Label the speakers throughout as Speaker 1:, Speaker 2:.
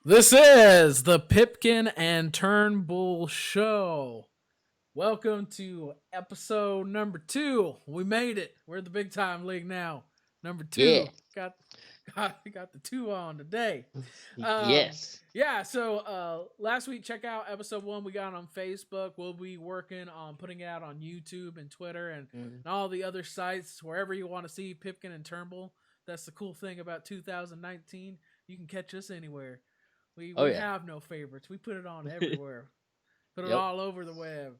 Speaker 1: This is the Pipkin and Turnbull Show. Welcome to episode number 2. We made it. We're the big time league now. Number 2.
Speaker 2: Yeah.
Speaker 1: Got the 2 on today.
Speaker 2: Yes.
Speaker 1: Yeah, so last week, check out episode 1 we got on Facebook. We'll be working on putting it out on YouTube and Twitter and all the other sites, wherever you want to see Pipkin and Turnbull. That's the cool thing about 2019. You can catch us anywhere. We
Speaker 2: Oh
Speaker 1: we
Speaker 2: yeah.
Speaker 1: have no favorites. We put it on everywhere. Put it
Speaker 2: Yep.
Speaker 1: all over the web.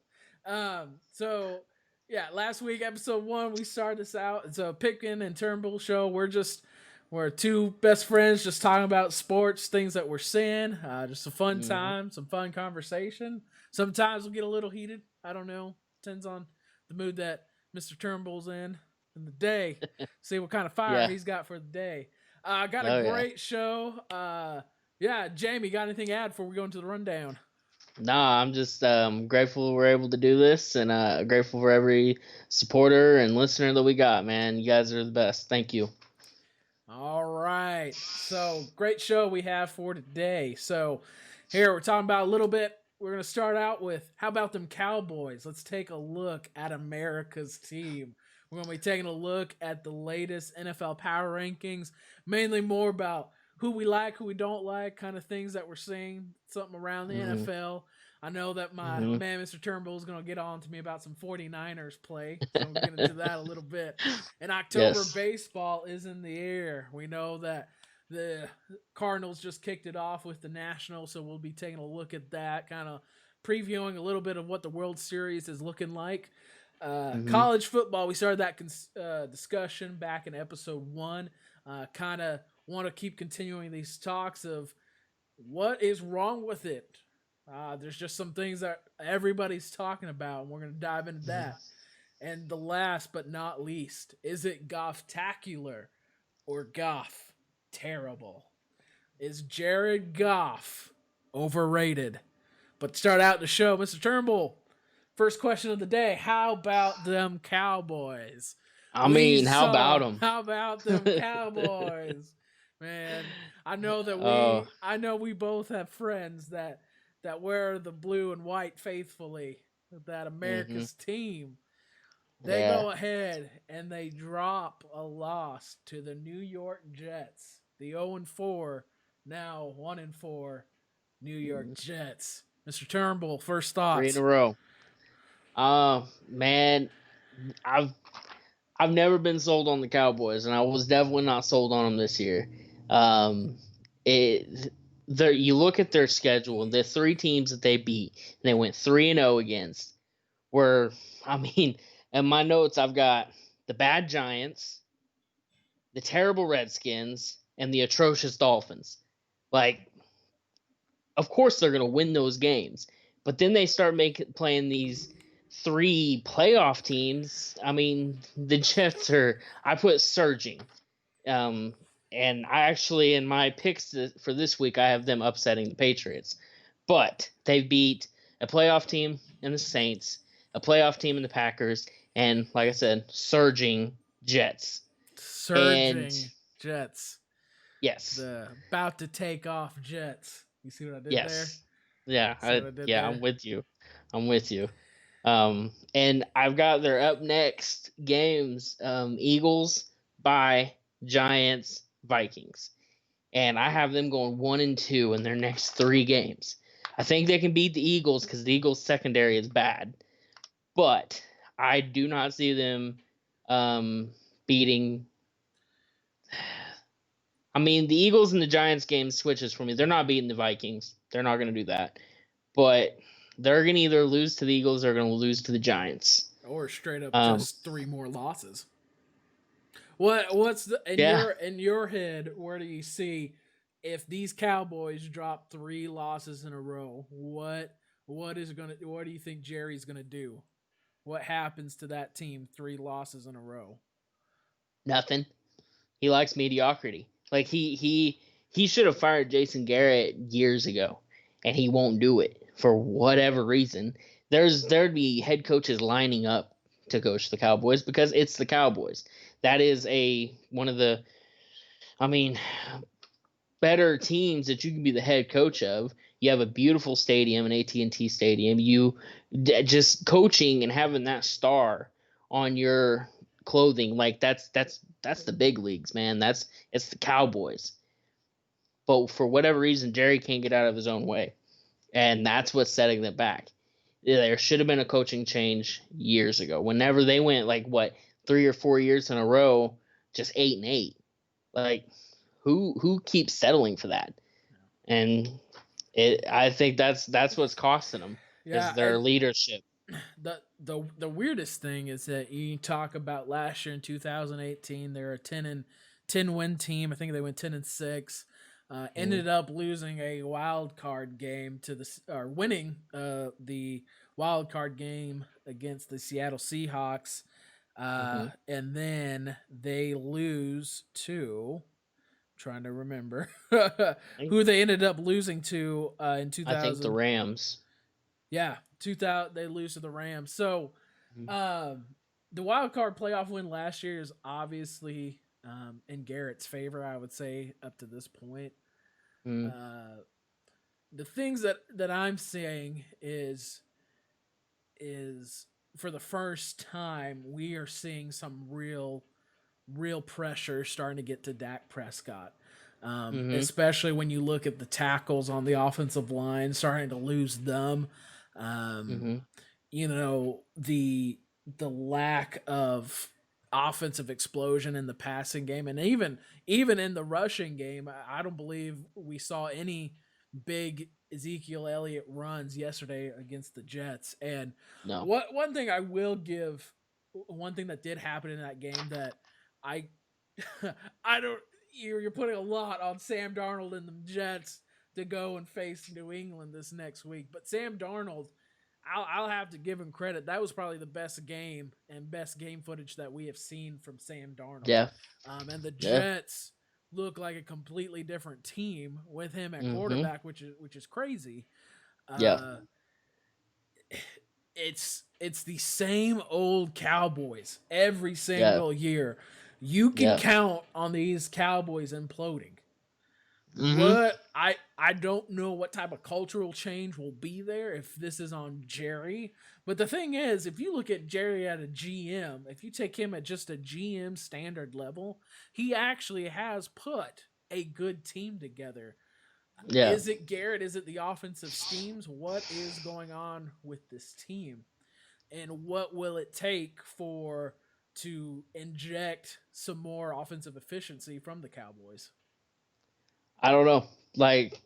Speaker 1: So yeah, last week episode 1 we started this out. It's a Pipkin and Turnbull show. We're two best friends just talking about sports, things that we're seeing. Just a fun time, some fun conversation. Sometimes we'll get a little heated. I don't know. Depends on the mood that Mr. Turnbull's in the day. See what kind of fire
Speaker 2: Yeah.
Speaker 1: he's got for the day. Got
Speaker 2: Oh,
Speaker 1: a
Speaker 2: yeah.
Speaker 1: great show. Yeah, Jamie, got anything to add before we go into the rundown?
Speaker 2: Nah, I'm just grateful we're able to do this, and grateful for every supporter and listener that we got. Man, you guys are the best. Thank you.
Speaker 1: All right. So, great show we have for today. So, here we're talking about a little bit. We're going to start out with how about them Cowboys? Let's take a look at America's team. We're going to be taking a look at the latest NFL power rankings, mainly more about who we like, who we don't like, kind of things that we're seeing, something around the NFL. I know that my man, Mr. Turnbull, is going to get on to me about some 49ers play. So we'll get into that a little bit. And October baseball is in the air. We know that the Cardinals just kicked it off with the Nationals, so we'll be taking a look at that, kind of previewing a little bit of what the World Series is looking like. College football, we started that discussion back in episode 1. Kind of want to keep continuing these talks of what is wrong with it. There's just some things that everybody's talking about, and we're going to dive into that. And the last but not least, is it Goff Tacular or Goff terrible? Is Jared Goff overrated? But to start out the show, Mr. Turnbull, first question of the day, how about them Cowboys?
Speaker 2: How about them?
Speaker 1: How about them Cowboys? Man, I know we both have friends that wear the blue and white faithfully. That America's team. They go ahead and they drop a loss to the New York Jets. The 0-4, now 1-4 New York Jets. Mr. Turnbull, first thoughts.
Speaker 2: 3 in a row. Man, I've never been sold on the Cowboys, and I was definitely not sold on them this year. You look at their schedule, and the 3 teams that they beat, and they went 3-0 against, in my notes I've got the bad Giants, the terrible Redskins, and the atrocious Dolphins. Like, of course they're going to win those games, but then they start playing these 3 playoff teams. The Jets I put surging. And I actually, in my picks for this week, I have them upsetting the Patriots. But they beat a playoff team in the Saints, a playoff team in the Packers, and, like I said, surging Jets.
Speaker 1: Jets.
Speaker 2: Yes.
Speaker 1: The about to take off Jets. You see what I did there?
Speaker 2: Yeah, I'm with you. And I've got their up next games, Eagles, bye, Giants, Vikings. And I have them going 1-2 in their next 3 games. I think they can beat the Eagles because the Eagles' secondary is bad. But I do not see them beating. The Eagles and the Giants game switches for me. They're not beating the Vikings. They're not going to do that. But they're going to either lose to the Eagles or going to lose to the Giants.
Speaker 1: Or straight up just 3 more losses. What's in your head, where do you see if these Cowboys drop 3 losses in a row, what do you think Jerry's going to do? What happens to that team 3 losses in a row?
Speaker 2: Nothing. He likes mediocrity. Like he should have fired Jason Garrett years ago, and he won't do it for whatever reason. There'd be head coaches lining up to coach the Cowboys because it's the Cowboys. That is one of the better teams that you can be the head coach of. You have a beautiful stadium, an AT&T stadium. Just coaching and having that star on your clothing, like that's the big leagues, man. It's the Cowboys. But for whatever reason, Jerry can't get out of his own way, and that's what's setting them back. There should have been a coaching change years ago. Whenever they went like what 3 or 4 years in a row, just 8-8. Like who keeps settling for that? And I think that's what's costing them is
Speaker 1: Yeah,
Speaker 2: their leadership.
Speaker 1: the weirdest thing is that you talk about last year in 2018, they're a 10 win team. I think they went 10-6.
Speaker 2: Mm-hmm.
Speaker 1: Ended up losing a wild card game winning the wild card game against the Seattle Seahawks,
Speaker 2: Mm-hmm.
Speaker 1: and then they lose to. Trying to remember
Speaker 2: I,
Speaker 1: who they ended up losing to in
Speaker 2: I think the
Speaker 1: 2000.
Speaker 2: Rams.
Speaker 1: Yeah, 2000 they lose to the Rams. So
Speaker 2: Mm-hmm.
Speaker 1: the wild card playoff win last year is obviously in Garrett's favor, I would say, up to this point. Uh, the things that I'm saying is for the first time we are seeing some real pressure starting to get to Dak Prescott.
Speaker 2: Mm-hmm.
Speaker 1: Especially when you look at the tackles on the offensive line, starting to lose them. Um,
Speaker 2: Mm-hmm.
Speaker 1: the lack of offensive explosion in the passing game, and even in the rushing game, I don't believe we saw any big Ezekiel Elliott runs yesterday against the Jets. And
Speaker 2: No.
Speaker 1: one thing I will give, one thing that did happen in that game that I I don't you're putting a lot on Sam Darnold and the Jets to go and face New England this next week. But Sam Darnold, I'll have to give him credit. That was probably the best game and best game footage that we have seen from Sam Darnold.
Speaker 2: Yeah.
Speaker 1: And the
Speaker 2: Yeah.
Speaker 1: Jets look like a completely different team with him at
Speaker 2: Mm-hmm.
Speaker 1: quarterback, which is crazy.
Speaker 2: Yeah.
Speaker 1: Uh, it's the same old Cowboys every
Speaker 2: Yeah.
Speaker 1: single year. You can
Speaker 2: Yeah.
Speaker 1: count on these Cowboys imploding.
Speaker 2: Mm-hmm.
Speaker 1: I don't know what type of cultural change will be there if this is on Jerry. But the thing is, if you look at Jerry at a GM, if you take him at just a GM standard level, he actually has put a good team together.
Speaker 2: Yeah.
Speaker 1: Is it Garrett? Is it the offensive schemes? What is going on with this team? And what will it take for to inject some more offensive efficiency from the Cowboys?
Speaker 2: I don't know. Like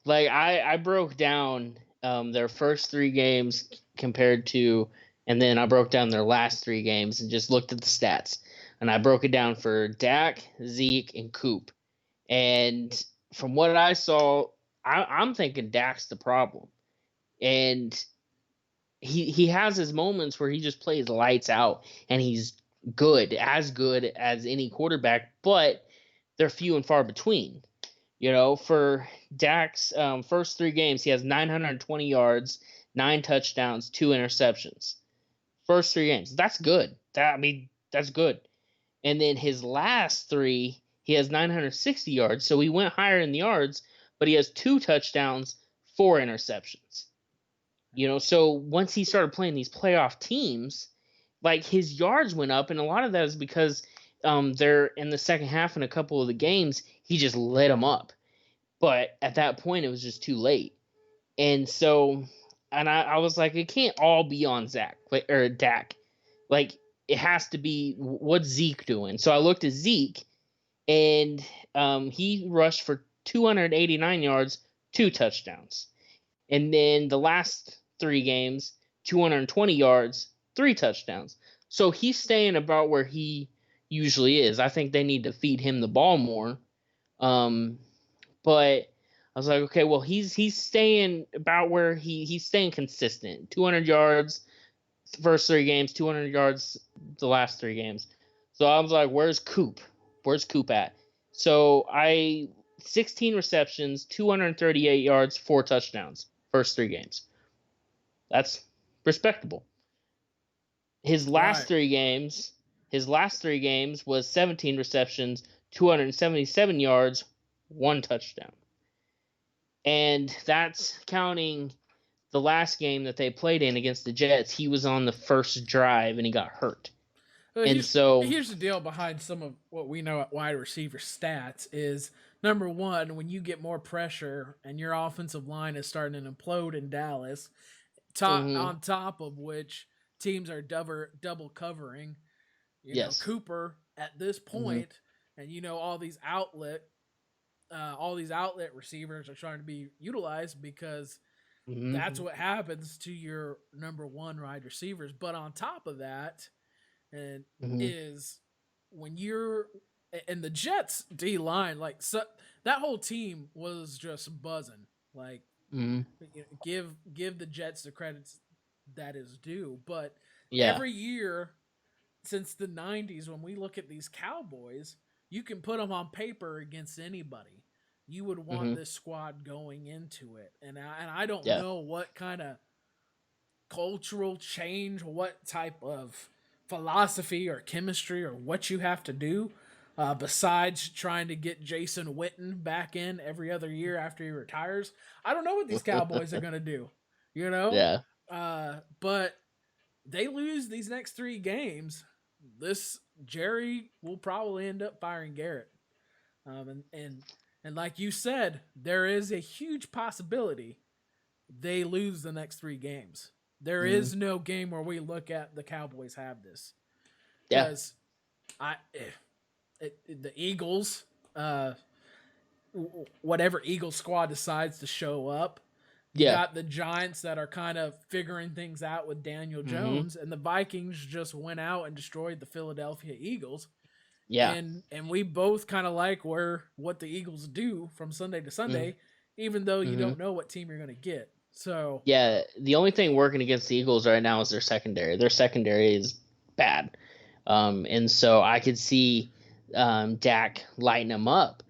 Speaker 2: like I broke down their first 3 games compared to, and then I broke down their last 3 games and just looked at the stats. And I broke it down for Dak, Zeke, and Coop. And from what I saw, I'm thinking Dak's the problem. And he has his moments where he just plays lights out and he's good as any quarterback, but they're few and far between. For Dak's first 3 games, he has 920 yards, 9 touchdowns, 2 interceptions. First 3 games, that's good. That's good. And then his last 3, he has 960 yards, so he went higher in the yards, but he has 2 touchdowns, 4 interceptions. So once he started playing these playoff teams, like his yards went up, and a lot of that is because they're in the second half in a couple of the games, he just lit them up. But at that point, it was just too late. And so, and I was like, it can't all be on Zach or Dak. Like, it has to be what's Zeke doing. So I looked at Zeke, and he rushed for 289 yards, 2 touchdowns. And then the last 3 games, 220 yards, 3 touchdowns. So he's staying about where he usually is. I think they need to feed him the ball more. But I was like, okay, well, he's staying about where he's staying consistent. 200 yards the first 3 games, 200 yards the last 3 games. So I was like, where's Coop? Where's Coop at? So 16 receptions, 238 yards, 4 touchdowns, first 3 games. That's respectable. His last
Speaker 1: Right.
Speaker 2: 3 games, was 17 receptions, 277 yards, 1 touchdown. And that's counting the last game that they played in against the Jets. He was on the first drive and he got hurt.
Speaker 1: Well,
Speaker 2: And so,
Speaker 1: here's the deal behind some of what we know at wide receiver stats is number one, when you get more pressure and your offensive line is starting to implode in Dallas,
Speaker 2: mhm,
Speaker 1: on top of which teams are double covering,
Speaker 2: yes.
Speaker 1: Cooper at this
Speaker 2: Mhm,
Speaker 1: point, and all these outlet receivers are trying to be utilized because that's
Speaker 2: mhm,
Speaker 1: what happens to your number one wide receivers. But on top of that, and
Speaker 2: mhm,
Speaker 1: is when you're and the Jets D line, like so, that whole team was just buzzing. Like
Speaker 2: mhm.
Speaker 1: give the Jets the credits that is due. But
Speaker 2: Yeah.
Speaker 1: every year since the '90s, when we look at these Cowboys, you can put them on paper against anybody. You would want
Speaker 2: Mhm,
Speaker 1: this squad going into it, and I don't
Speaker 2: yeah.
Speaker 1: know what kind of cultural change, what type of philosophy or chemistry or what you have to do besides trying to get Jason Witten back in every other year after he retires. I don't know what these Cowboys are going to do, you know?
Speaker 2: Yeah.
Speaker 1: But they lose these next 3 games. This Jerry will probably end up firing Garrett. Um, and, and, and like you said, there is a huge possibility they lose the next 3 games. There
Speaker 2: Mhm,
Speaker 1: is no game where we look at the Cowboys have this
Speaker 2: yeah.
Speaker 1: because I the Eagles, uh, whatever Eagles squad decides to show up, you
Speaker 2: Yeah.
Speaker 1: got the Giants that are kind of figuring things out with Daniel
Speaker 2: Mhm,
Speaker 1: Jones, and the Vikings just went out and destroyed the Philadelphia Eagles.
Speaker 2: yeah.
Speaker 1: And we both kind of like what the Eagles do from Sunday to
Speaker 2: Mhm,
Speaker 1: Sunday, even though you
Speaker 2: mhm.
Speaker 1: don't know what team you're going to get. So
Speaker 2: Yeah, the only thing working against the Eagles right now is their secondary. Their secondary is bad. And so I could see Dak lighting them up.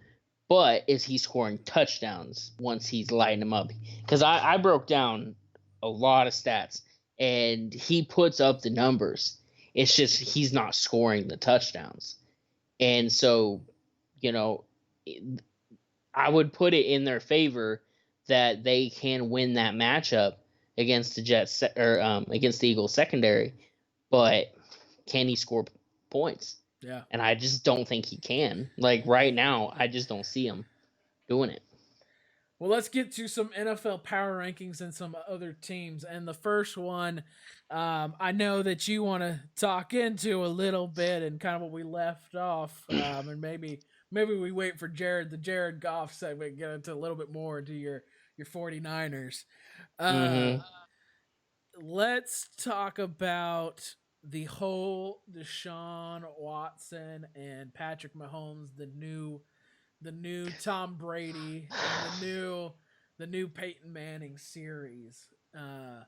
Speaker 2: But is he scoring touchdowns once he's lighting them up? Because I broke down a lot of stats and he puts up the numbers. It's just he's not scoring the touchdowns. And so, you know, I would put it in their favor that they can win that matchup against the Jets or against the Eagles secondary, but can he score points?
Speaker 1: yeah.
Speaker 2: And I just don't think he can. Like right now, I just don't see him doing it.
Speaker 1: Well, let's get to some NFL power rankings and some other teams. And the first one, I know that you want to talk into a little bit and kind of what we left off, and maybe we wait for the Jared Goff segment, get into a little bit more into your 49ers. Uh,
Speaker 2: Mm-hmm.
Speaker 1: let's talk about the whole Deshaun Watson and Patrick Mahomes, the new Tom Brady and the new Peyton Manning series.
Speaker 2: Uh.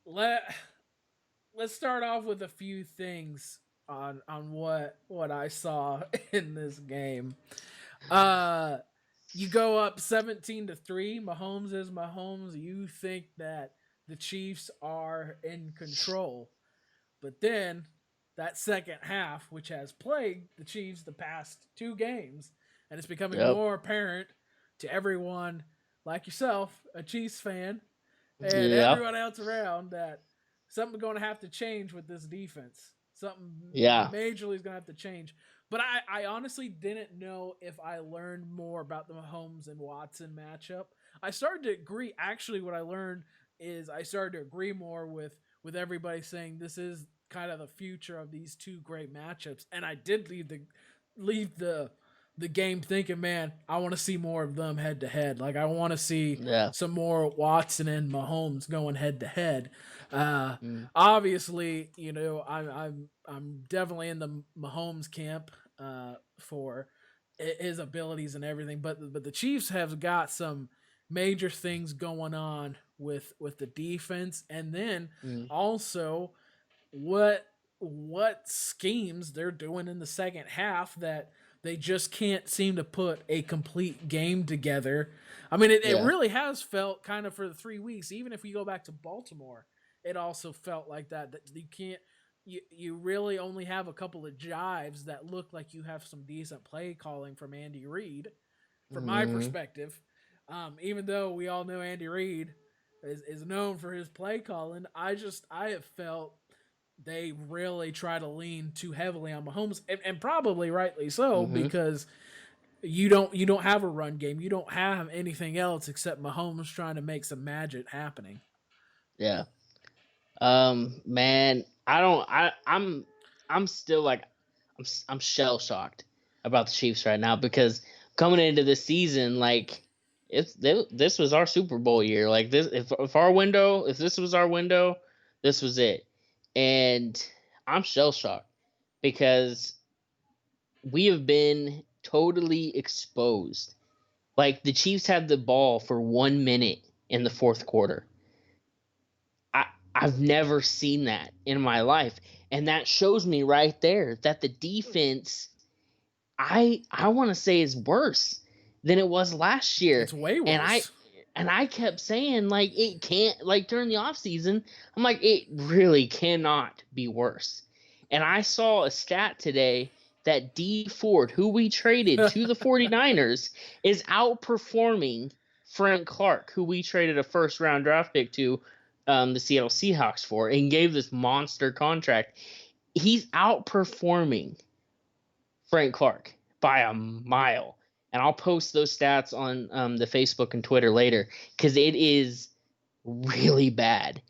Speaker 1: Let let's start off with a few things on what I saw in this game. Uh you go up 17-3. Mahomes is Mahomes. You think that the Chiefs are in control. But then that second half, which has plagued the Chiefs the past 2 games, and it's becoming
Speaker 2: Yep.
Speaker 1: more apparent to everyone like yourself, a Chiefs fan, and
Speaker 2: Yeah.
Speaker 1: everyone else around that something's going to have to change with this defense. Something
Speaker 2: Yeah.
Speaker 1: majorly is going to have to change. But I honestly didn't know if I learned more about the Mahomes and Watson matchup. I started to agree. Actually, what I learned is I started to agree more with everybody saying this is kind of the future of these two great matchups. And I did leave the game thinking, man, I want to see more of them head to head. Like I want to see
Speaker 2: Yeah.
Speaker 1: some more Watson and Mahomes going head to head.
Speaker 2: Mm.
Speaker 1: Obviously, I'm definitely in the Mahomes camp for his abilities and everything, but the Chiefs have got some major things going on with the defense, and then
Speaker 2: Mm.
Speaker 1: also what schemes they're doing in the second half that they just can't seem to put a complete game together. I mean, it
Speaker 2: Yeah.
Speaker 1: really has felt kind of for the 3 weeks. Even if we go back to Baltimore, it also felt like that you can't. You really only have a couple of jives that look like you have some decent play calling from Andy Reid. from my
Speaker 2: Mm-hmm.
Speaker 1: perspective. Even though we all know Andy Reid is known for his play calling, I have felt they really try to lean too heavily on Mahomes, and probably rightly so,
Speaker 2: Mm-hmm.
Speaker 1: because you don't have a run game, you don't have anything else except Mahomes trying to make some magic happening.
Speaker 2: Yeah. Man, I don't. I'm still like, I'm shell shocked about the Chiefs right now because coming into the season, like this was our Super Bowl year. Like this, if this was our window, this was it. And I'm shell shocked because we have been totally exposed. Like the Chiefs had the ball for 1 minute in the fourth quarter. I I've never seen that in my life. And that shows me right there that the defense, I want to say, is worse than it was last year.
Speaker 1: It's way
Speaker 2: And I
Speaker 1: worse.
Speaker 2: and I kept saying, like, it can't, like, during the offseason, I'm like, it really cannot be worse. And I saw a stat today that D Ford, who we traded to the 49ers, is outperforming Frank Clark, who we traded a first round draft pick to the Seattle Seahawks for, and gave this monster contract. He's outperforming Frank Clark by a mile. And I'll post those stats on the Facebook and Twitter later because it is really bad.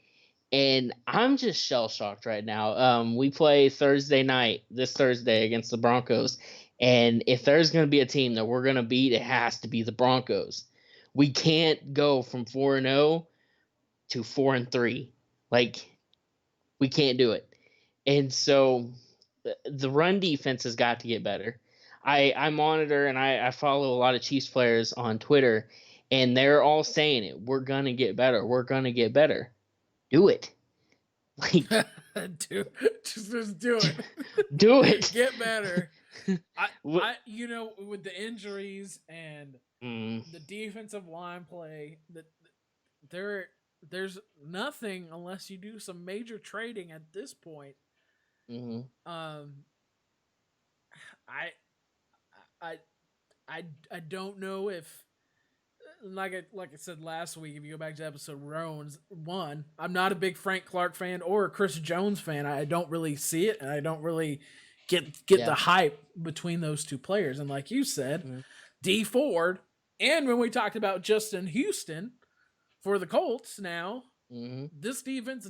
Speaker 2: And I'm just shell shocked right now. We play Thursday night, this Thursday, against the Broncos. And if there's going to be a team that we're going to beat, it has to be the Broncos. We can't go from 4-0 to 4-3. Like, we can't do it. And so the run defense has got to get better. I monitor and I follow a lot of Chiefs players on Twitter, and they're all saying it. We're gonna get better. We're gonna get better. Do it. Like,
Speaker 1: Just do it.
Speaker 2: do it.
Speaker 1: Get better. With the injuries and
Speaker 2: Mm,
Speaker 1: the defensive line play, there's nothing unless you do some major trading at this point.
Speaker 2: mm-hmm.
Speaker 1: Um, I I I don't know if like I said last week. If you go back to episode one, I'm not a big Frank Clark fan or a Chris Jones fan. I don't really see it, and I don't really get the
Speaker 2: Yeah.
Speaker 1: hype between those two players. And like you said,
Speaker 2: Mm-hmm.
Speaker 1: D Ford, and when we talked about Justin Houston for the Colts, now
Speaker 2: Mm-hmm.
Speaker 1: this defense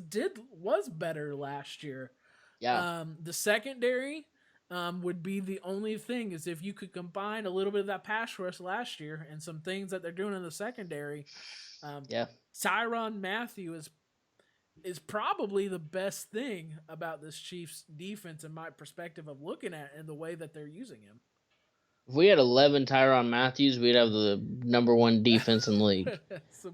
Speaker 1: was better last year.
Speaker 2: Yeah.
Speaker 1: The secondary would be the only thing is if you could combine a little bit of that pass rush last year and some things that they're doing in the secondary.
Speaker 2: Yeah.
Speaker 1: Tyrann Mathieu is probably the best thing about this Chiefs defense in my perspective of looking at and the way that they're using him.
Speaker 2: If we had 11 Tyrann Matthews, we'd have the number one defense in the league.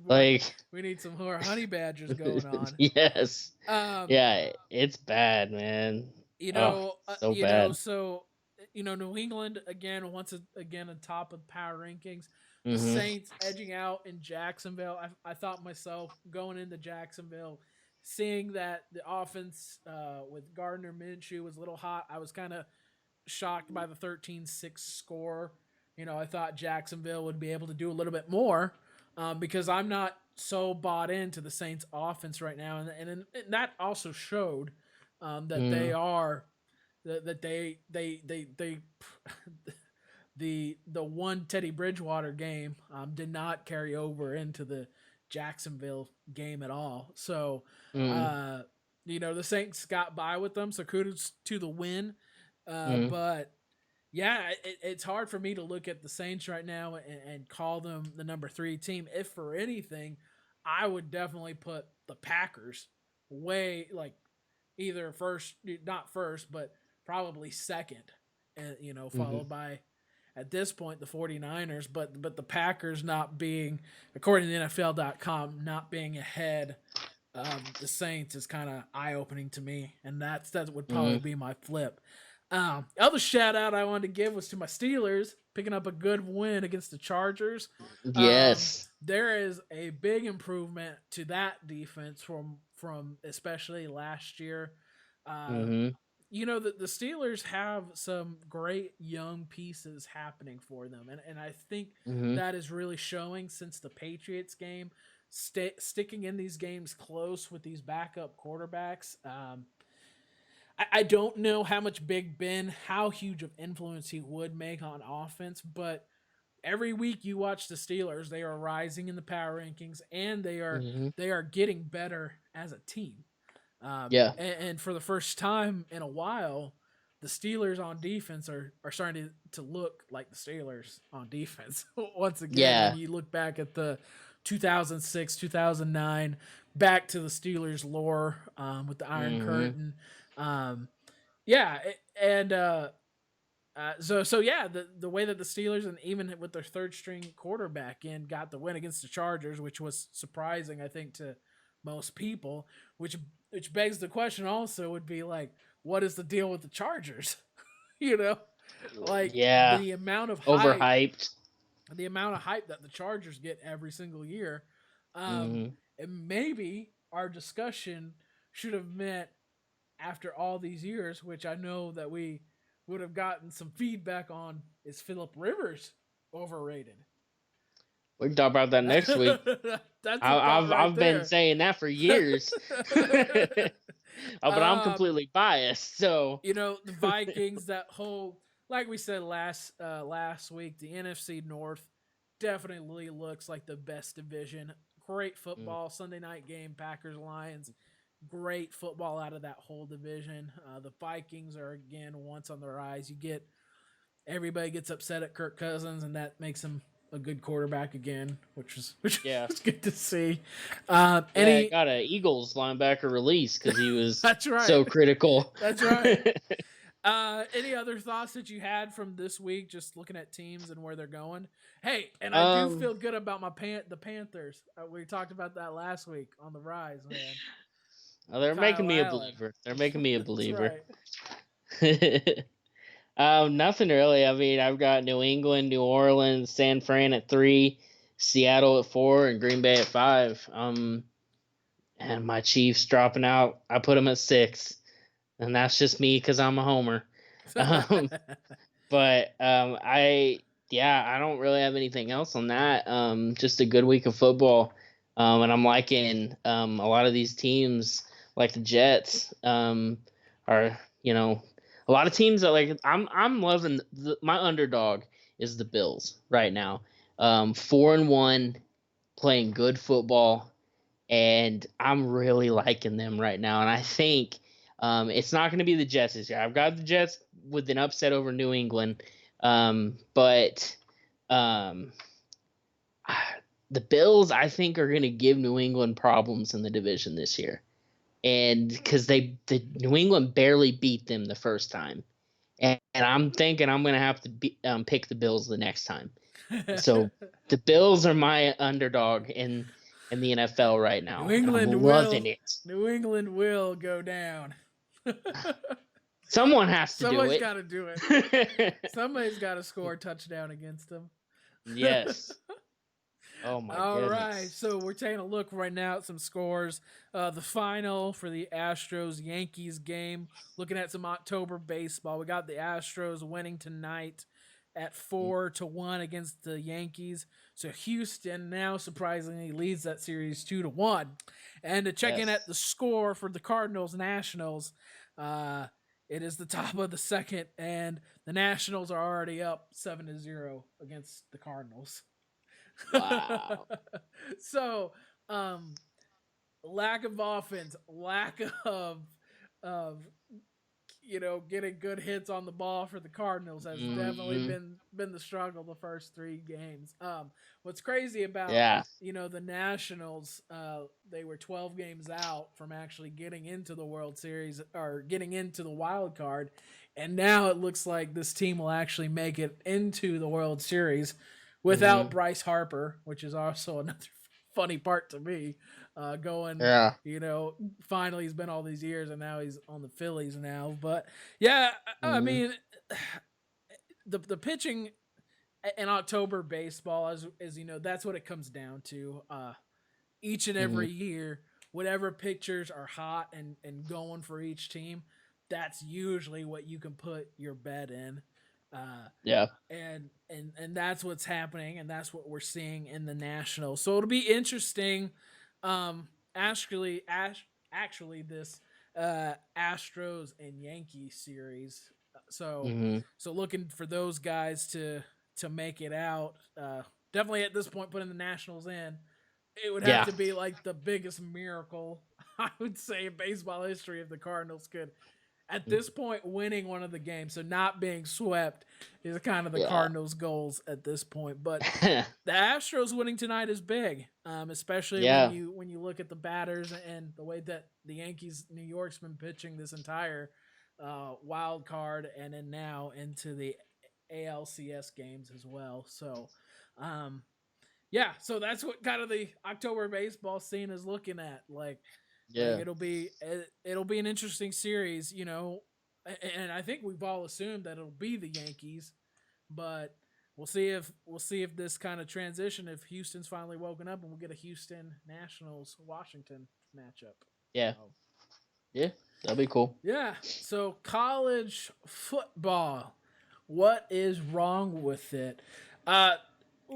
Speaker 2: Like,
Speaker 1: we need some more honey badgers going on.
Speaker 2: yes.
Speaker 1: Um,
Speaker 2: Yeah, it's bad, man. So bad.
Speaker 1: So New England again, once again on top of power rankings. The
Speaker 2: Mm-hmm.
Speaker 1: Saints edging out in Jacksonville. I thought myself going into Jacksonville, seeing that the offense with Gardner Minshew was a little hot. I was kind of shocked by the 13-6 score. I thought Jacksonville would be able to do a little bit more because I'm not so bought into the Saints offense right now. And that also showed that they are that they the one Teddy Bridgewater game did not carry over into the Jacksonville game at all. So, the Saints got by with them. So kudos to the win. But yeah, it's hard for me to look at the Saints right now and call them the number 3 team. If for anything, I would definitely put the Packers way like either first, not first, but probably second, and followed by at this point the 49ers, but the Packers not being, according to NFL.com, not being ahead of the Saints is kind of eye opening to me, and that would probably be my flip. Other shout out I wanted to give was to my Steelers picking up a good win against the Chargers.
Speaker 2: Yes.
Speaker 1: There is a big improvement to that defense from especially last year. the Steelers have some great young pieces happening for them, and I think
Speaker 2: Mm-hmm.
Speaker 1: that is really showing since the Patriots game, sticking in these games close with these backup quarterbacks. I don't know how much Big Ben, how huge of influence he would make on offense, but every week you watch the Steelers, they are rising in the power rankings, and
Speaker 2: Mm-hmm.
Speaker 1: they are getting better as a team.
Speaker 2: Yeah.
Speaker 1: And for the first time in a while, the Steelers on defense are starting to look like the Steelers on defense once again. When
Speaker 2: Yeah.
Speaker 1: you look back at the 2006, 2009, back to the Steelers lore with the Iron
Speaker 2: Mm-hmm.
Speaker 1: Curtain. Um, yeah, and so yeah, the way that the Steelers and even with their third string quarterback in got the win against the Chargers, which was surprising, I think, to most people. Which begs the question also would be like, what is the deal with the Chargers? you know, like
Speaker 2: Yeah. Overhyped.
Speaker 1: the amount of hype that the Chargers get every single year. Um,
Speaker 2: Mm-hmm.
Speaker 1: and maybe our discussion should have meant after all these years, which I know that we would have gotten some feedback on, is Philip Rivers overrated?
Speaker 2: We can talk about that next week.
Speaker 1: That's a thought right
Speaker 2: I've been
Speaker 1: there.
Speaker 2: saying that for years. But I'm
Speaker 1: um,
Speaker 2: completely biased. So
Speaker 1: the Vikings, that whole, like we said last week, the NFC North definitely looks like the best division. Great
Speaker 2: mm,
Speaker 1: football, Sunday night game, Packers Lions. Great football out of that whole division. The Vikings are again once on the rise. Everybody gets upset at Kirk Cousins, and that makes him a good quarterback again, which
Speaker 2: yeah,
Speaker 1: was good to see.
Speaker 2: yeah, I
Speaker 1: Any
Speaker 2: got an Eagles linebacker release because he was
Speaker 1: That's right.
Speaker 2: so critical.
Speaker 1: That's right. Any other thoughts that you had from this week, just looking at teams and where they're going? Hey, and I do
Speaker 2: um,
Speaker 1: feel good about the Panthers. We talked about that last week on the rise, man.
Speaker 2: they're making
Speaker 1: Kyle
Speaker 2: me a
Speaker 1: Allen.
Speaker 2: believer. They're making me a
Speaker 1: That's
Speaker 2: believer.
Speaker 1: right.
Speaker 2: Nothing really. I mean, I've got New England, New Orleans, San Fran at 3, Seattle at 4, and Green Bay at 5. And my Chiefs dropping out. I put them at 6, and that's just me because I'm a homer. Um, but I don't really have anything else on that. Just a good week of football. And I'm liking a lot of these teams, like the Jets, are a lot of teams that like I'm loving my underdog is the Bills right now. 4-1, playing good football, and I'm really liking them right now. And I think it's not going to be the Jets this year. I've got the Jets with an upset over New England, but um, the Bills I think are going to give New England problems in the division this year, and because the New England barely beat them the first time, and I'm thinking I'm going to have to pick the Bills the next time. So the Bills are my underdog in the NFL right
Speaker 1: New
Speaker 2: now, and I'm
Speaker 1: England
Speaker 2: loving
Speaker 1: will
Speaker 2: it.
Speaker 1: New England will go down.
Speaker 2: Someone has to do
Speaker 1: Somebody's
Speaker 2: it.
Speaker 1: got to do it. Somebody's got to score a touchdown against them.
Speaker 2: Yes. Oh my
Speaker 1: All right,
Speaker 2: goodness.
Speaker 1: so we're taking a look right now at some scores. The final for the Astros Yankees game. Looking at some October baseball, we got the Astros winning tonight at 4-1 against the Yankees. So Houston now surprisingly leads that series 2-1. And to check in at
Speaker 2: Yes.
Speaker 1: the score for the Cardinals Nationals, it is the top of the second, and the Nationals are already up 7-0 against the Cardinals.
Speaker 2: Wow.
Speaker 1: so, um, lack of offense, lack of getting good hits on the ball for the Cardinals has definitely
Speaker 2: Mm-hmm.
Speaker 1: been the struggle the first three games. What's crazy about
Speaker 2: Yeah.
Speaker 1: the Nationals, they were 12 games out from actually getting into the World Series or getting into the wild card, and now it looks like this team will actually make it into the World Series without
Speaker 2: Mm-hmm.
Speaker 1: Bryce Harper, which is also another funny part to me. Going,
Speaker 2: Yeah.
Speaker 1: finally he's been all these years and now he's on the Phillies now. But yeah, I
Speaker 2: Mm-hmm.
Speaker 1: mean, the pitching in October baseball, as you know, that's what it comes down to. Each and
Speaker 2: Mm-hmm.
Speaker 1: every year, whatever pitchers are hot and going for each team, that's usually what you can put your bet in. Uh,
Speaker 2: Yeah.
Speaker 1: and that's what's happening, and that's what we're seeing in the national. So it'll be interesting. Actually, this Astros and Yankees series. So
Speaker 2: Hmm.
Speaker 1: so looking for those guys to make it out. Definitely at this point, putting the Nationals in, it would have
Speaker 2: Yeah.
Speaker 1: to be like the biggest miracle I would say in baseball history if the Cardinals could at this point winning one of the games. So not being swept is kind of the
Speaker 2: Yeah.
Speaker 1: Cardinals' goals at this point. But the Astros winning tonight is big, especially
Speaker 2: Yeah.
Speaker 1: when you look at the batters and the way that the Yankees New York's been pitching this entire wild card and then now into the ALCS games as well. So um, yeah, so that's what kind of the October baseball scene is looking at. Like
Speaker 2: Yeah.
Speaker 1: it'll be an interesting series, you know, and I think we've all assumed that it'll be the Yankees, but we'll see if this kind of transition, if Houston's finally woken up and we'll get a Houston Nationals Washington matchup.
Speaker 2: Yeah.
Speaker 1: So
Speaker 2: Yeah. That'll be cool.
Speaker 1: yeah, so college football, what is wrong with it? Uh,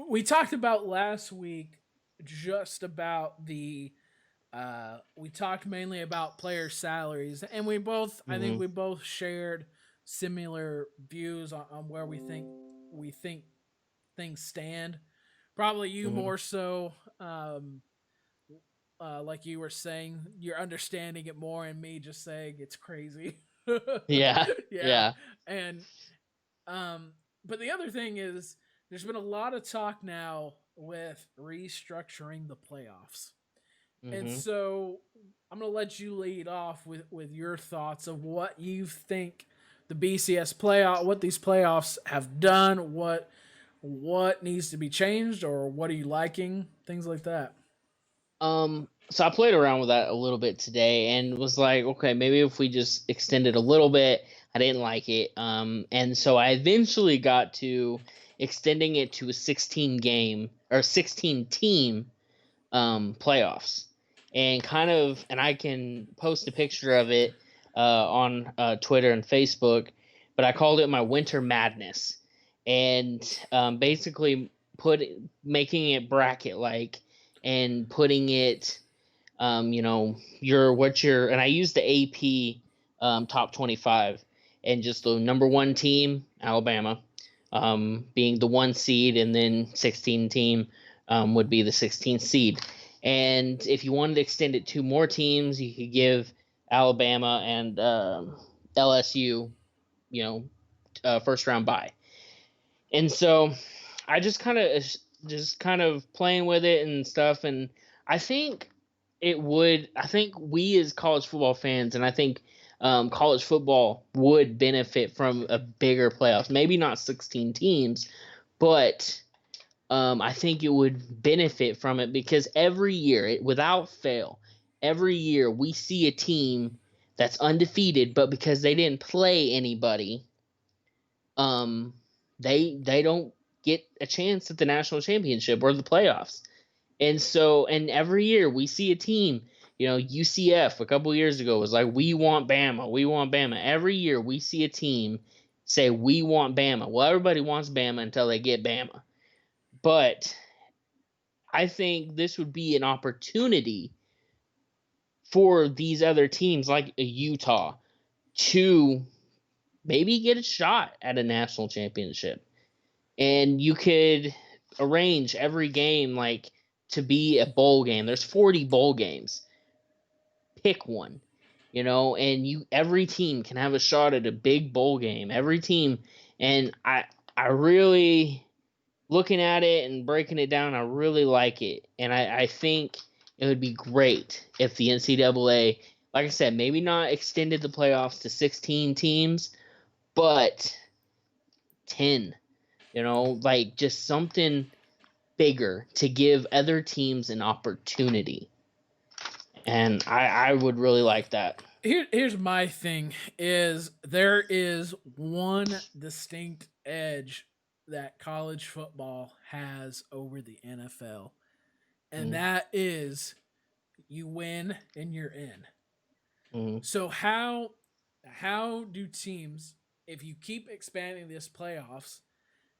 Speaker 1: we talked about last week just about the we talked mainly about player salaries, and I think
Speaker 2: Hmm.
Speaker 1: we both shared similar views on where we think things stand. Probably you
Speaker 2: Hmm.
Speaker 1: more so, like you were saying, you're understanding it more, and me just saying it's crazy.
Speaker 2: Yeah.
Speaker 1: Yeah,
Speaker 2: Yeah.
Speaker 1: and um, but the other thing is, there's been a lot of talk now with restructuring the playoffs. And
Speaker 2: Hmm.
Speaker 1: so I'm going to let you lead off with your thoughts of what you think the BCS playoff, what these playoffs have done, what needs to be changed, or what are you liking, things like that.
Speaker 2: So I played around with that a little bit today and was like, okay, maybe if we just extend it a little bit, I didn't like it. And so I eventually got to extending it to a 16 game or 16 team playoffs, and and I can post a picture of it on Twitter and Facebook, but I called it my Winter Madness, and basically put making it bracket like and putting it, and I used the AP top 25, and just the number one team, Alabama, being the one seed, and then 16 team would be the 16th seed. And if you wanted to extend it to more teams, you could give Alabama and LSU, you know, first round bye. And so I just kind of playing with it and stuff, and I think I think we as college football fans, and I think college football would benefit from a bigger playoffs. Maybe not 16 teams, but I think it would benefit from it because every year, without fail, every year we see a team that's undefeated, but because they didn't play anybody, um, they don't get a chance at the national championship or the playoffs. And every year we see a team, UCF a couple years ago was like, we want Bama, we want Bama. Every year we see a team say we want Bama. Well, everybody wants Bama until they get Bama. But I think this would be an opportunity for these other teams like Utah to maybe get a shot at a national championship. And you could arrange every game like to be a bowl game. There's 40 bowl games. Pick one, and you every team can have a shot at a big bowl game. Every team, and I really, looking at it and breaking it down, I really like it, and I think it would be great if the NCAA, like I said, maybe not extended the playoffs to 16 teams, but 10. Like just something bigger to give other teams an opportunity. And I would really like that.
Speaker 1: Here's my thing: is there is one distinct edge that college football has over the NFL, and
Speaker 2: Mm-hmm.
Speaker 1: that is you win and you're in.
Speaker 2: Mm-hmm.
Speaker 1: So how? How do teams, if you keep expanding this playoffs,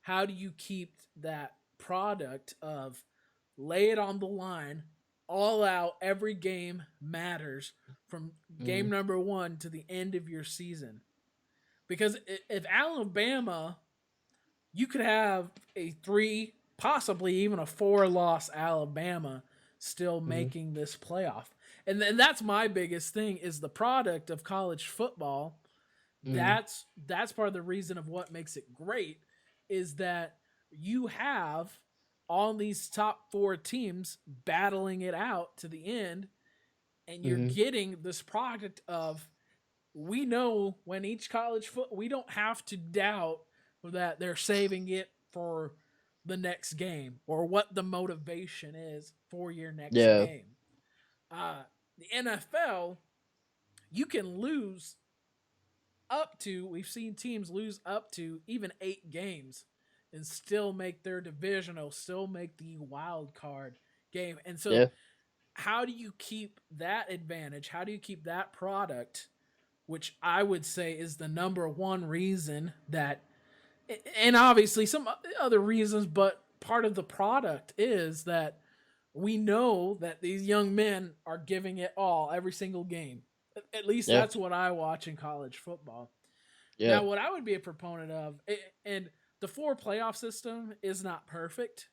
Speaker 1: how do you keep that product of lay it on the line, all out, every game matters from game
Speaker 2: Mhm.
Speaker 1: number one to the end of your season? Because if Alabama, you could have a three, possibly even a four loss Alabama still
Speaker 2: Mhm.
Speaker 1: making this playoff. And then that's my biggest thing is the product of college football.
Speaker 2: Mhm.
Speaker 1: That's part of the reason of what makes it great is that you have all these top four teams battling it out to the end, and you're
Speaker 2: Mhm.
Speaker 1: getting this product of we know when each college foot we don't have to doubt that they're saving it for the next game or what the motivation is for your next
Speaker 2: Yeah.
Speaker 1: game. The NFL, you can lose up to, we've seen teams lose up to even 8 games and still make their divisional, still make the wild card game. And so,
Speaker 2: Yeah.
Speaker 1: how do you keep that advantage? How do you keep that product, which I would say is the number one reason that, and obviously some other reasons, but part of the product is that we know that these young men are giving it all every single game. At least
Speaker 2: Yeah.
Speaker 1: that's what I watch in college football.
Speaker 2: Yeah.
Speaker 1: Now, what I would be a proponent of, and the four playoff system is not perfect.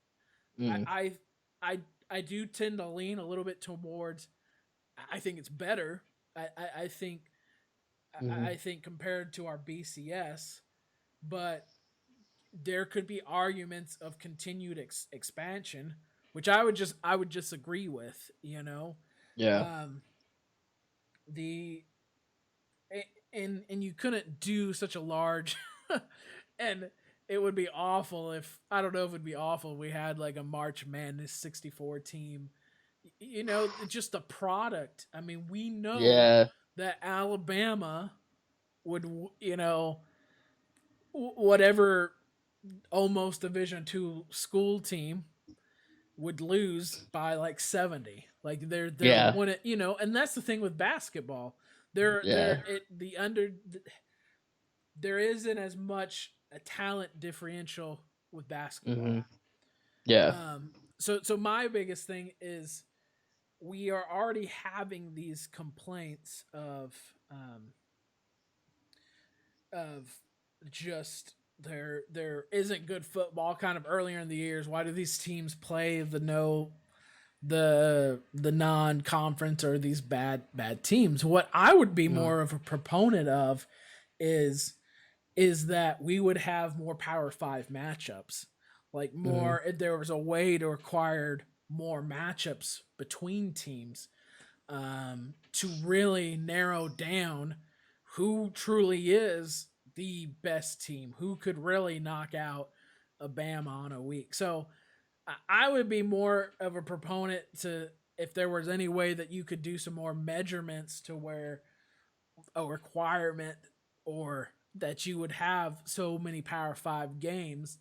Speaker 2: Mhm.
Speaker 1: I, I, I do tend to lean a little bit towards. I think it's better. I think
Speaker 2: Mhm.
Speaker 1: I think compared to our BCS, but there could be arguments of continued expansion, which I would just agree with.
Speaker 2: Yeah.
Speaker 1: Um, the and you couldn't do such a large and it would be awful if I don't know if it'd be awful if we had like a March Madness 64 team. Just the product. I mean, we know
Speaker 2: Yeah.
Speaker 1: that Alabama would, whatever almost Division two school team would lose by like 70. Like they're
Speaker 2: Yeah.
Speaker 1: one, and that's the thing with basketball. They're
Speaker 2: Yeah.
Speaker 1: it the under there isn't as much a talent differential with basketball.
Speaker 2: Mhm. Yeah.
Speaker 1: So my biggest thing is we are already having these complaints of just there isn't good football kind of earlier in the years. Why do these teams play the non-conference or these bad teams? What I would be
Speaker 2: Mhm.
Speaker 1: more of a proponent of is is that we would have more Power Five matchups. Like
Speaker 2: Mhm.
Speaker 1: more, if there was a way to require more matchups between teams to really narrow down who truly is the best team, who could really knock out a Bama on a week. So I would be more of a proponent to if there was any way that you could do some more measurements to where a requirement or that you would have so many Power Five games,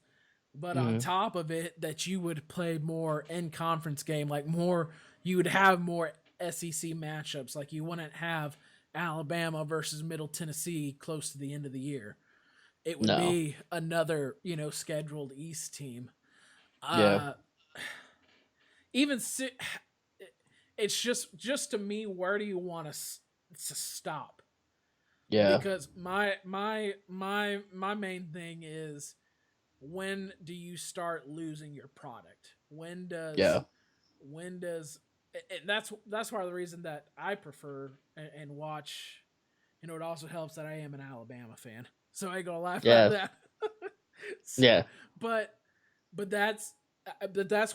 Speaker 1: but on
Speaker 2: Mhm.
Speaker 1: top of it, that you would play more in conference game, like more, you would have more SEC matchups. Like you wouldn't have Alabama versus Middle Tennessee close to the end of the year. It would
Speaker 2: No.
Speaker 1: be another, scheduled East team.
Speaker 2: Yeah.
Speaker 1: Uh, even si- it's just to me, where do you want to stop?
Speaker 2: Yeah.
Speaker 1: Because my main thing is when do you start losing your product?
Speaker 2: Yeah.
Speaker 1: When does that's part of the reason that I prefer and watch. It also helps that I am an Alabama fan, so I ain't gonna lie about
Speaker 2: Yeah.
Speaker 1: that. So,
Speaker 2: Yeah.
Speaker 1: but but that's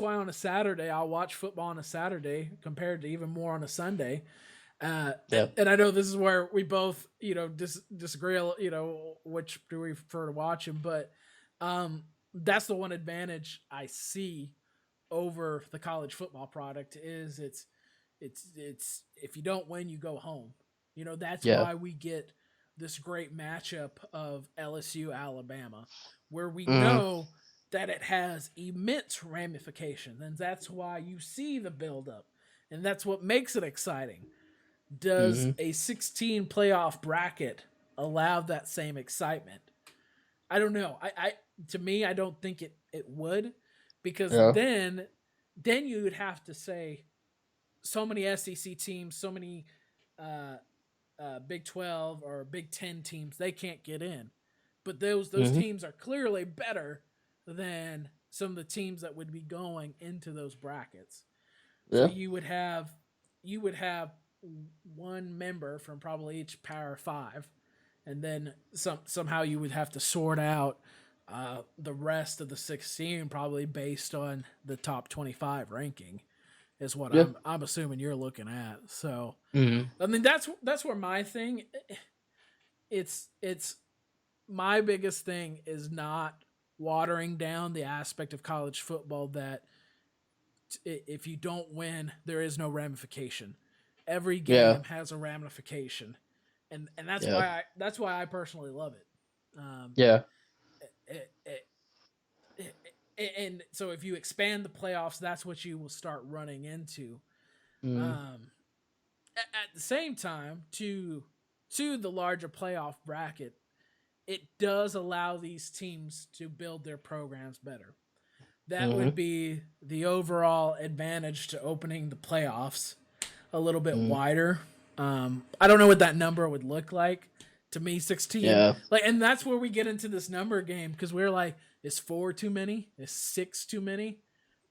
Speaker 1: why on a Saturday I'll watch football on a Saturday compared to even more on a Sunday. Uh,
Speaker 2: Yeah.
Speaker 1: and I know this is where we both, disagree, which do we prefer to watch him, but that's the one advantage I see over the college football product is it's if you don't win, you go home. That's
Speaker 2: Yeah.
Speaker 1: why we get this great matchup of LSU Alabama, where we
Speaker 2: Mhm.
Speaker 1: know that it has immense ramifications, and that's why you see the buildup, and that's what makes it exciting. Does
Speaker 2: Mhm.
Speaker 1: a 16 playoff bracket? allow that same excitement. I don't know. I to me, I don't think it would, because
Speaker 2: Yeah.
Speaker 1: then you would have to say so many SEC teams, so many uh, Big 12 or Big 10 teams, they can't get in. But those
Speaker 2: Hmm.
Speaker 1: teams are clearly better than some of the teams that would be going into those brackets. So
Speaker 2: Yeah.
Speaker 1: you would have one member from probably each Power 5, and then somehow you would have to sort out the rest of the 16 probably based on the top 25 ranking is what
Speaker 2: Yeah.
Speaker 1: I'm assuming you're looking at. So
Speaker 2: Hmm.
Speaker 1: I mean that's where my thing it's my biggest thing is not watering down the aspect of college football that if you don't win, there is no ramification. Every
Speaker 2: Yeah.
Speaker 1: game has a ramification, and that's
Speaker 2: Yeah.
Speaker 1: why I personally love it.
Speaker 2: Yeah.
Speaker 1: It, it, and so if you expand the playoffs, that's what you will start running into.
Speaker 2: Mm.
Speaker 1: At the same time, to the larger playoff bracket, it does allow these teams to build their programs better. That would
Speaker 2: Hmm.
Speaker 1: be the overall advantage to opening the playoffs a little bit
Speaker 2: Mm.
Speaker 1: wider. I don't know what that number would look like. To me, 16,
Speaker 2: Yeah.
Speaker 1: like, and that's where we get into this number game because we're like, is 4 too many? Is 6 too many?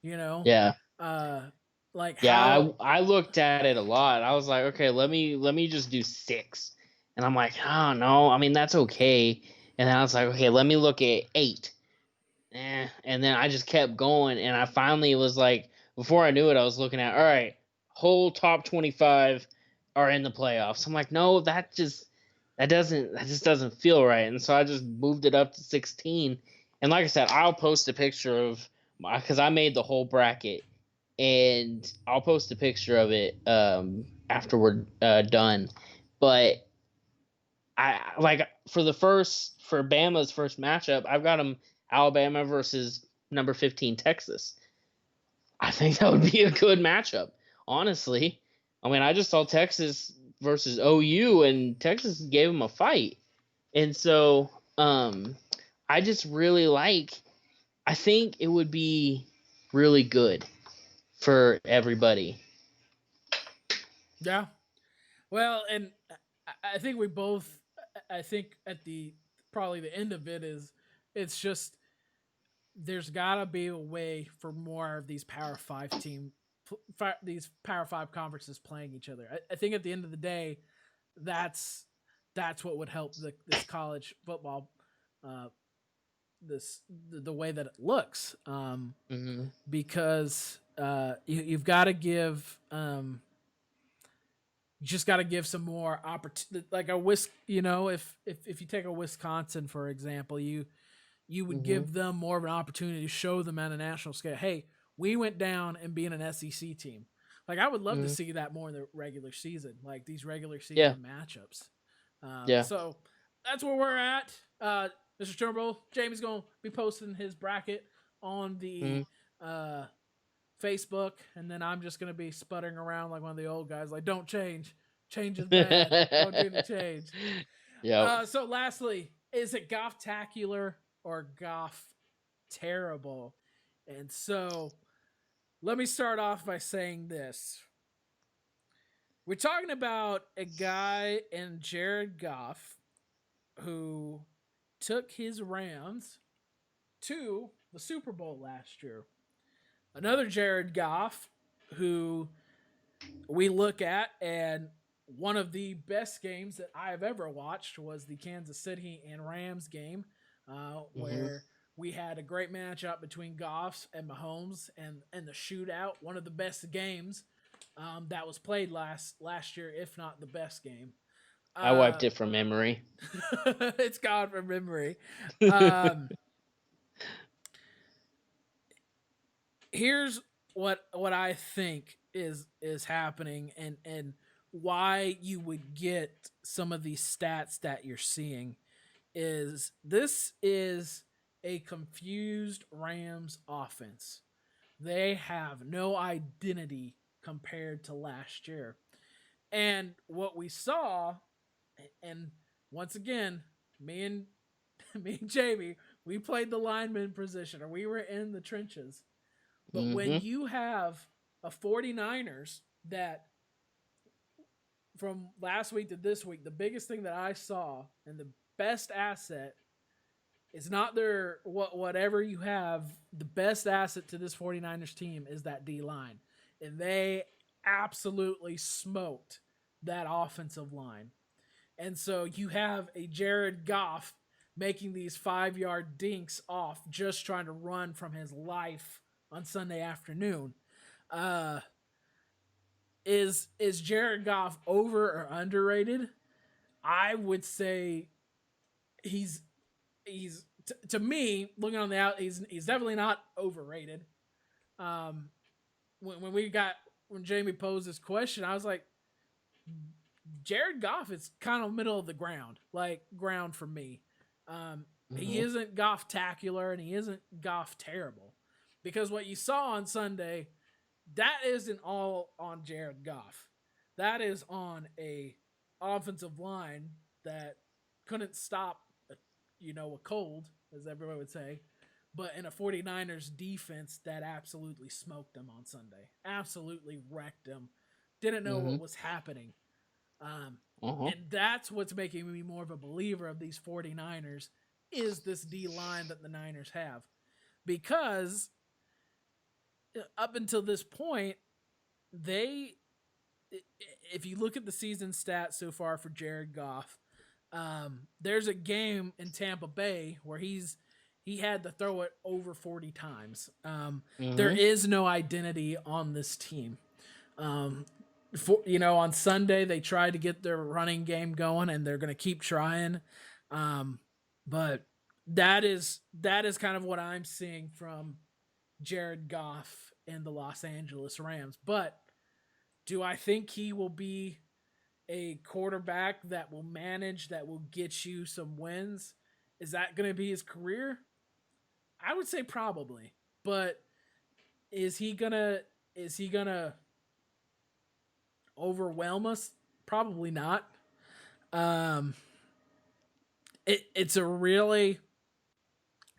Speaker 1: You know,
Speaker 2: Yeah.
Speaker 1: uh, like
Speaker 2: Yeah.
Speaker 1: how?
Speaker 2: I looked at it a lot. I was like, okay, let me just do 6, and I'm like, oh no, I mean that's okay. And then I was like, okay, let me look at 8. And then I just kept going, and I finally was like, before I knew it, I was looking at, all right, whole top 25 are in the playoffs. I'm like, no, that just doesn't feel right. And so I just moved it up to 16. And like I said, I'll post a picture of my, because I made the whole bracket, and I'll post a picture of it after we're done. But I like for Bama's first matchup, I've got them Alabama versus number 15 Texas. I think that would be a good matchup, honestly. I mean, I just saw Texas versus OU, and Texas gave them a fight. And so I just really like, I think it would be really good for everybody.
Speaker 1: Yeah. Well, and I think we both. I think at the probably the end of it is it's just there's gotta be a way for more of these these Power Five conferences playing each other. I think at the end of the day, that's that's what would help this college football, uh, the way that it looks,
Speaker 2: Hmm.
Speaker 1: because you've got to give you just got to give some more opportunity, like a if you take a Wisconsin for example, you would
Speaker 2: Hmm.
Speaker 1: give them more of an opportunity to show them at a national scale. Hey, we went down and being an SEC team. Like I would love to
Speaker 2: Hmm.
Speaker 1: see that more in the regular season, like these regular
Speaker 2: Yeah.
Speaker 1: season matchups.
Speaker 2: Yeah.
Speaker 1: So that's where we're at. Mr. Turnbull, Jamie's gonna be posting his bracket on the
Speaker 2: Hmm.
Speaker 1: uh, Facebook, and then I'm just gonna be sputtering around like one of the old guys, like don't change. Change is bad. Don't do the change.
Speaker 2: Yep.
Speaker 1: So lastly, is it Goff Tacular or Goff Terrible? And so let me start off by saying this. We're talking about a guy in Jared Goff who took his Rams to the Super Bowl last year. Another Jared Goff who we look at, and one of the best games that I have ever watched was the Kansas City and Rams game,
Speaker 2: Hmm.
Speaker 1: where we had a great matchup between Goffs and Mahomes, and the shootout, one of the best games that was played last year, if not the best game.
Speaker 2: I wiped
Speaker 1: Uh,
Speaker 2: it from memory.
Speaker 1: it's gone from memory. Um, Here's what I think is happening, and why you would get some of these stats that you're seeing is this is a confused Rams offense. They have no identity compared to last year. And what we saw, and once again, me and me and Jamie, we played the lineman position, or we were in the trenches. But when
Speaker 2: Mm-hmm.
Speaker 1: you have a 49ers that from last week to this week, the biggest thing that I saw and the best asset is not their whatever you have, the best asset to this 49ers team is that D line. And they absolutely smoked that offensive line. And so you have a Jared Goff making these 5 yard dinks off just trying to run from his life on Sunday afternoon. Uh, is Jared Goff over or underrated? I would say he's to me looking on the out, he's definitely not overrated. Um, when Jamie posed this question, I was like, Jared Goff is kind of middle of the ground, like ground for me. He
Speaker 2: Mm-hmm.
Speaker 1: isn't Goff tacular and he isn't Goff terrible, because what you saw on Sunday, that isn't all on Jared Goff. That is on a offensive line that couldn't stop, a cold, as everyone would say, but in a 49ers defense that absolutely smoked them on Sunday. Absolutely wrecked them. Didn't know
Speaker 2: Mm-hmm.
Speaker 1: what was happening. Um,
Speaker 2: Uh-huh.
Speaker 1: and that's what's making me more of a believer of these 49ers is this D line that the Niners have. Because up until this point, they, if you look at the season stats so far for Jared Goff, there's a game in Tampa Bay where he had to throw it over 40 times. There
Speaker 2: Mm-hmm.
Speaker 1: is no identity on this team. Um, on Sunday they tried to get their running game going, and they're going to keep trying. But that is kind of what I'm seeing from Jared Goff and the Los Angeles Rams. But do I think he will be a quarterback that will manage, that will get you some wins? Is that going to be his career? I would say probably. But is he gonna overwhelm us? Probably not. Um, it's a really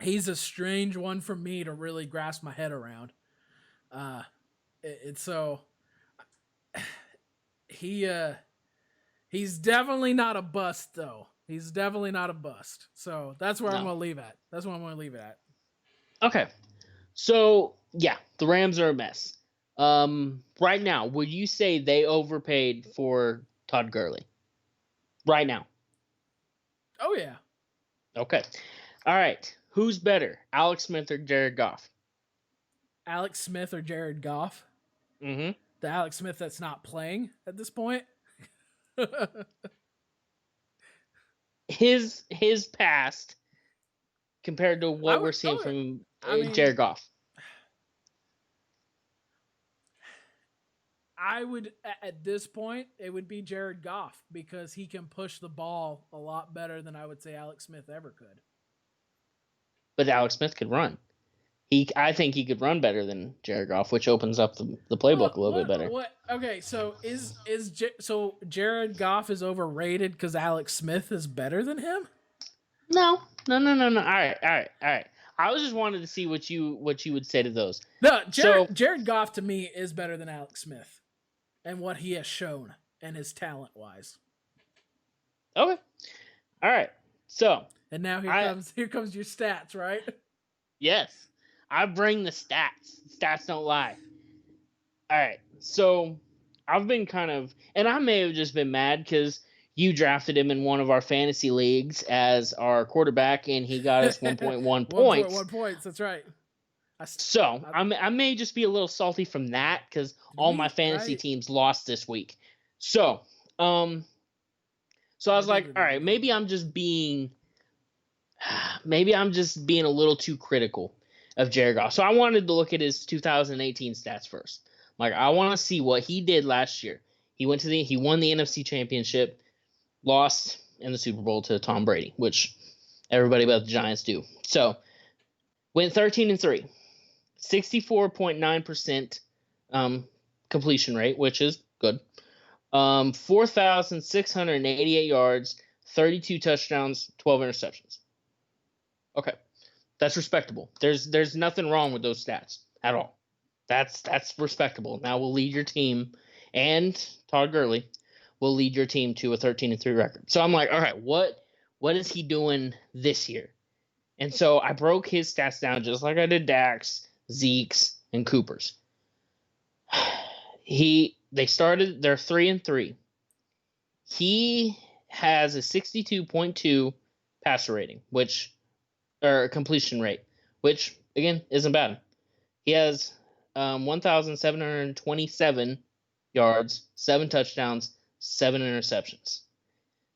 Speaker 1: he's a strange one for me to really grasp my head around. Uh, it's so he he's definitely not a bust though. He's definitely not a bust. So that's where I'm
Speaker 2: No.
Speaker 1: gonna leave at. That's what I'm gonna leave it at.
Speaker 2: Okay. So yeah, the Rams are a mess. Right now, would you say they overpaid for Todd Gurley? Right now.
Speaker 1: Oh yeah,
Speaker 2: Okay. All right. Who's better, Alex Smith or Jared Goff?
Speaker 1: Alex Smith or Jared Goff.
Speaker 2: Mm-hmm.
Speaker 1: The Alex Smith that's not playing at this point. I
Speaker 2: His past compared to what we're
Speaker 1: would.
Speaker 2: seeing from
Speaker 1: I mean,
Speaker 2: Jared Goff.
Speaker 1: I would at this point it would be Jared Goff because he can push the ball a lot better than I would say Alex Smith ever could.
Speaker 2: But Alex Smith could run. I think he could run better than Jared Goff, which opens up the playbook
Speaker 1: Well,
Speaker 2: a little bit better.
Speaker 1: what? Okay, so so Jared Goff is overrated because Alex Smith is better than him?
Speaker 2: No, no, no, no, no. All right, all right, all right. I was just wanted to see what you would say to those.
Speaker 1: No,
Speaker 2: So
Speaker 1: Jared Goff to me is better than Alex Smith and what he has shown and his talent wise.
Speaker 2: okay, all right. So
Speaker 1: And now
Speaker 2: I
Speaker 1: here comes your stats, right?
Speaker 2: yes, I bring the stats. Stats don't lie. All right. So I've been kind of, and I may have just been mad because you drafted him in one of our fantasy leagues as our quarterback, and he got us 1.1 points.
Speaker 1: 1.1 points. That's right.
Speaker 2: So I may just be a little salty from that because all my fantasy teams lost this week. So so I was like, all right, maybe I'm just being a little too critical of Jared Goff. So I wanted to look at his 2018 stats first. Like I want to see what he did last year. He won the NFC Championship, lost in the Super Bowl to Tom Brady, which everybody but the Giants do. So went 13-3, 64.9% completion rate, which is good. 4,688 yards, 32 touchdowns, 12 interceptions. Okay. That's respectable. There's nothing wrong with those stats at all. That's respectable. Now we'll lead your team, and Todd Gurley will lead your team to a 13-3 record. So I'm like, all right, what is he doing this year? And so I broke his stats down just like I did Dak's, Zeke's, and Cooper's. They're 3-3. He has a 62.2 passer rating, or completion rate, which again isn't bad. He has 1,727 yards, 7 touchdowns, 7 interceptions.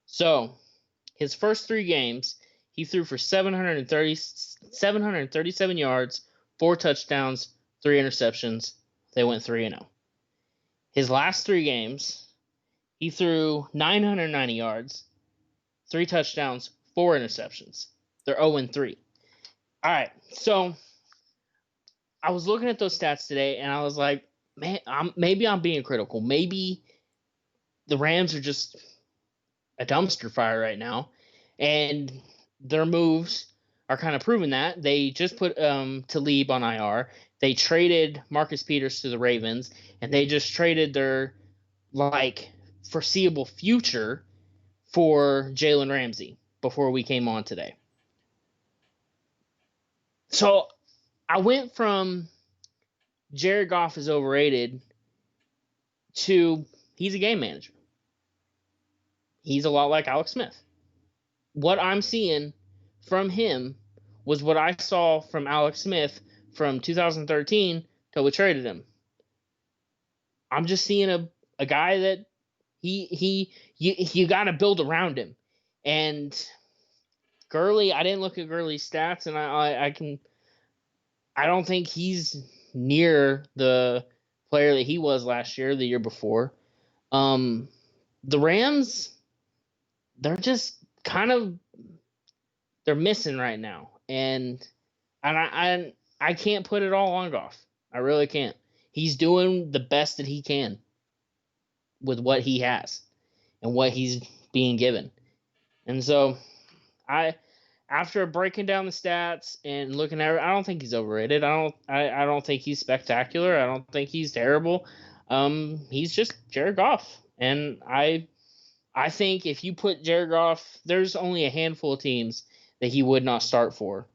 Speaker 2: So his first 3 games, he threw for 737 yards, 4 touchdowns, 3 interceptions. They went 3-0. His last 3 games, he threw 990 yards, 3 touchdowns, 4 interceptions. They're 0-3. All right, so I was looking at those stats today, and I was like, man, maybe I'm being critical. Maybe the Rams are just a dumpster fire right now, and their moves are kind of proving that. They just put Talib on IR. They traded Marcus Peters to the Ravens, and they just traded their foreseeable future for Jalen Ramsey before we came on today. So I went from Jared Goff is overrated to he's a game manager. He's a lot like Alex Smith. What I'm seeing from him was what I saw from Alex Smith from 2013 till we traded him. I'm just seeing a guy that you got to build around him. And Gurley, I didn't look at Gurley's stats, and I don't think he's near the player that he was last year, the year before. The Rams, they're just they're missing right now, and I can't put it all on Goff. I really can't. He's doing the best that he can with what he has and what he's being given. And so after breaking down the stats and looking at it, I don't think he's overrated. I don't think he's spectacular. I don't think he's terrible. He's just Jared Goff. And I think if you put Jared Goff, there's only a handful of teams that he would not start for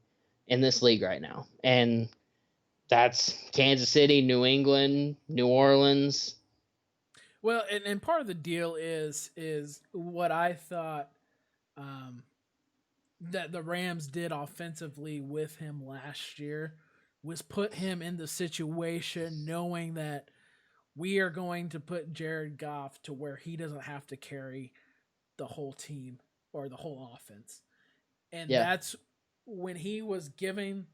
Speaker 2: in this league right now. And that's Kansas City, New England, New Orleans.
Speaker 1: Well, and part of the deal is what I thought that the Rams did offensively with him last year was put him in the situation knowing that we are going to put Jared Goff to where he doesn't have to carry the whole team or the whole offense. And that's when he was giving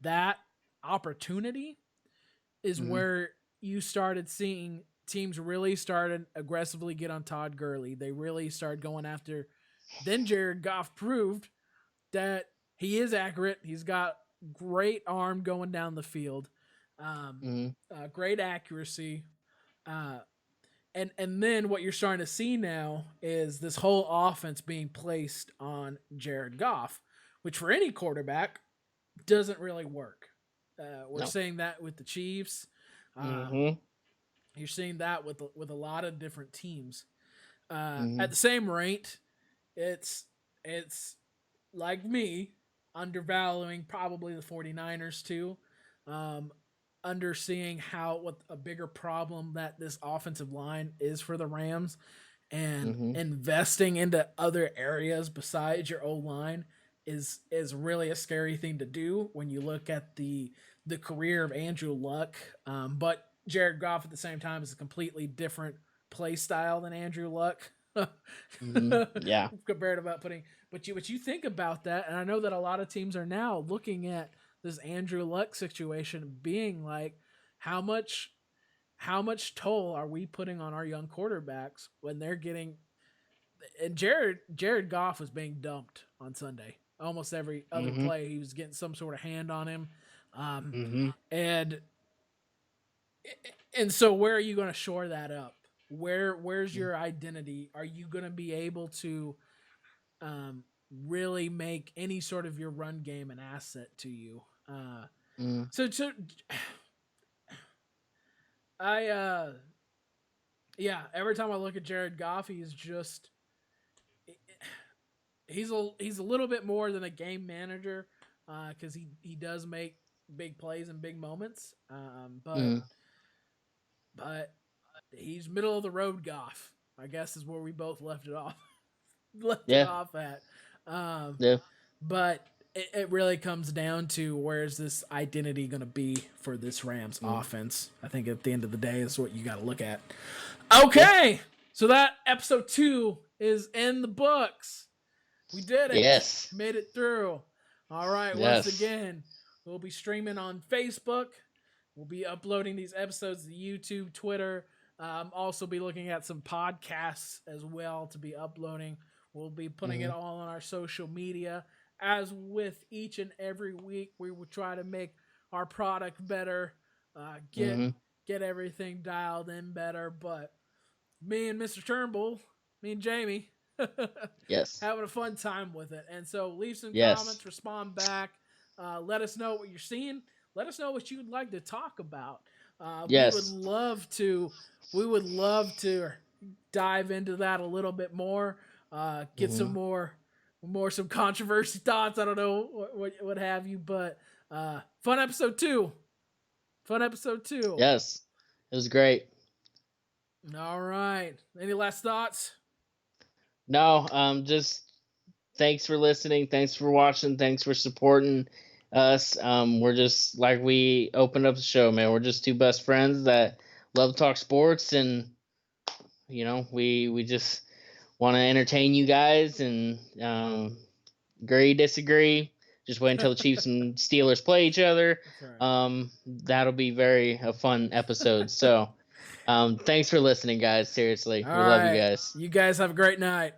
Speaker 1: that opportunity is where you started seeing teams really started aggressively get on Todd Gurley. They really started going after. Then Jared Goff proved that he is accurate. He's got great arm going down the field, great accuracy. And then what you're starting to see now is this whole offense being placed on Jared Goff, which for any quarterback doesn't really work. We're seeing that with the Chiefs. You're seeing that with a lot of different teams. At the same rate, it's like me undervaluing probably the 49ers too. Underseeing what a bigger problem that this offensive line is for the Rams and investing into other areas besides your O-line is really a scary thing to do when you look at the career of Andrew Luck. But Jared Goff at the same time is a completely different play style than Andrew Luck.
Speaker 2: Yeah.
Speaker 1: Compared about but you think about that, and I know that a lot of teams are now looking at this Andrew Luck situation being like, how much toll are we putting on our young quarterbacks when they're getting, and Jared Goff was being dumped on Sunday. Almost every other play, he was getting some sort of hand on him. And so where are you going to shore that up? Where's your identity? Are you going to be able to really make any sort of your run game an asset to you.
Speaker 2: Mm.
Speaker 1: So I yeah, every time I look at Jared Goff, he's a little bit more than a game manager because he does make big plays and big moments.
Speaker 2: Mm.
Speaker 1: But he's middle of the road Goff. I guess is where we both left it off. left it
Speaker 2: Yeah.
Speaker 1: off at. Um,
Speaker 2: Yeah.
Speaker 1: but it really comes down to where's this identity going to be for this Rams
Speaker 2: Mm.
Speaker 1: offense. I think at the end of the day is what you got to look at. Okay,
Speaker 2: Yeah.
Speaker 1: so that episode 2 is in the books. We did it.
Speaker 2: Yes.
Speaker 1: Made it through. All right, once
Speaker 2: Yes.
Speaker 1: again, we'll be streaming on Facebook. We'll be uploading these episodes to YouTube, Twitter. Also be looking at some podcasts as well to be uploading. We'll be putting it
Speaker 2: Mm-hmm.
Speaker 1: all on our social media. As with each and every week, we will try to make our product better,
Speaker 2: Mm-hmm.
Speaker 1: get everything dialed in better. But me and Mr. Turnbull, me and Jamie,
Speaker 2: Yes.
Speaker 1: having a fun time with it. And so leave some
Speaker 2: Yes.
Speaker 1: comments, respond back. Let us know what you're seeing. Let us know what you'd like to talk about. We would
Speaker 2: Yes.
Speaker 1: love to. We would love to dive into that a little bit more. Get
Speaker 2: Mm-hmm.
Speaker 1: some controversy thoughts. I don't know what have you, but fun episode 2. Fun episode 2.
Speaker 2: Yes. It was great.
Speaker 1: All right. Any last thoughts?
Speaker 2: No, just thanks for listening. Thanks for watching. Thanks for supporting us. We're just like we opened up the show, man. We're just two best friends that love to talk sports, and we just want to entertain you guys. And agree, disagree. Just wait until the Chiefs and Steelers play each other.
Speaker 1: That's right.
Speaker 2: That'll be a fun episode. So, thanks for listening, guys. Seriously,
Speaker 1: All
Speaker 2: we love you
Speaker 1: right.
Speaker 2: guys.
Speaker 1: You guys have a great night.